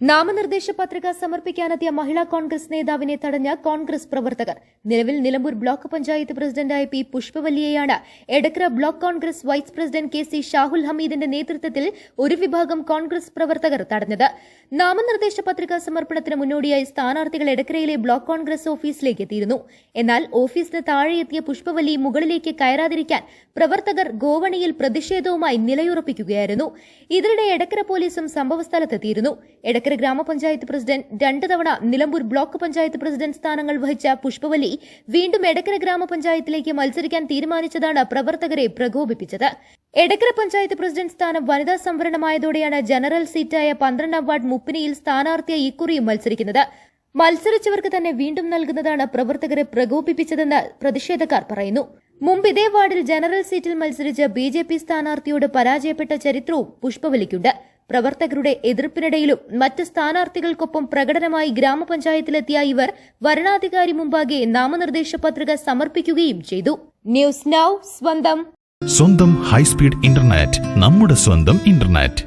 നാമനിർദ്ദേശ പത്രിക സമർപ്പിക്കാനെത്തിയ മഹിളാ കോൺഗ്രസ് നേതാവിനെ തടഞ്ഞ കോൺഗ്രസ് പ്രവർത്തകർ. നിലവിൽ നിലമ്പൂർ ബ്ലോക്ക് പഞ്ചായത്ത് പ്രസിഡന്റായ പി പുഷ്പവല്ലിയെയാണ് Edakkara block Congress vice president K C Shahul ഹമീദിന്റെ നേതൃത്വത്തിൽ ഒരു വിഭാഗം കോൺഗ്രസ് പ്രവർത്തകർ തടഞ്ഞത്. നാമനിർദ്ദേശ പത്രിക സമർപ്പണത്തിന് മുന്നോടിയായി സ്ഥാനാർത്ഥികൾ എടക്കരയിലെ ബ്ലോക്ക് കോൺഗ്രസ് ഓഫീസിലേക്ക് എത്തിയിരുന്നു. എന്നാൽ ഓഫീസിന് താഴെയെത്തിയ പുഷ്പവല്ലി മുകളിലേക്ക് കയറാതിരിക്കാൻ പ്രവർത്തകർ ഗോവണിയിൽ പ്രതിഷേധവുമായി നിലയുറപ്പിക്കുകയായിരുന്നു. ഇതിനിടെ എടക്കര പോലീസും സംഭവസ്ഥലത്തെത്തിയിരുന്നു. എടക്കര ഗ്രാമപഞ്ചായത്ത് പ്രസിഡന്റ് 2 തവണ നിലമ്പൂർ ബ്ലോക്ക് പഞ്ചായത്ത് പ്രസിഡന്റ് സ്ഥാനങ്ങൾ വഹിച്ച പുഷ്പവല്ലി വീണ്ടും എടക്കര ഗ്രാമപഞ്ചായത്തിലേക്ക് മത്സരിക്കാൻ തീരുമാനിച്ചതാണ് പ്രവർത്തകരെ പ്രകോപിപ്പിച്ചത്. എടക്കര പഞ്ചായത്ത് പ്രസിഡന്റ് സ്ഥാനം വനിതാ സംവരണമായതോടെയാണ് ജനറൽ സീറ്റായ 12ാം വാർഡ് മുപ്പിനിയിൽ സ്ഥാനാർത്ഥിയായി ഇക്കുറിയും മത്സരിക്കുന്നത്. മത്സരിച്ചവർക്ക് തന്നെ വീണ്ടും നൽകുന്നതാണ് പ്രവർത്തകരെ പ്രകോപിപ്പിച്ചതെന്ന് പ്രതിഷേധക്കാർ പറയുന്നു. മുമ്പ് ഇതേ വാർഡിൽ ജനറൽ സീറ്റിൽ മത്സരിച്ച BJP സ്ഥാനാർത്ഥിയോട് പരാജയപ്പെട്ട ചരിത്രവും പുഷ്പവല്ലിക്കുണ്ട്. പ്രവർത്തകരുടെ എതിർപ്പിനിടയിലും മറ്റ് സ്ഥാനാർത്ഥികൾക്കൊപ്പം പ്രകടനമായി ഗ്രാമപഞ്ചായത്തിലെത്തിയ ഇവർ വരണാധികാരി മുമ്പാകെ നാമനിർദ്ദേശ പത്രിക സമർപ്പിക്കുകയും ചെയ്തു. ന്യൂസ് നൗ സ്വന്തം ഹൈസ്പീഡ് ഇന്റർനെറ്റ്, നമ്മുടെ സ്വന്തം ഇന്റർനെറ്റ്.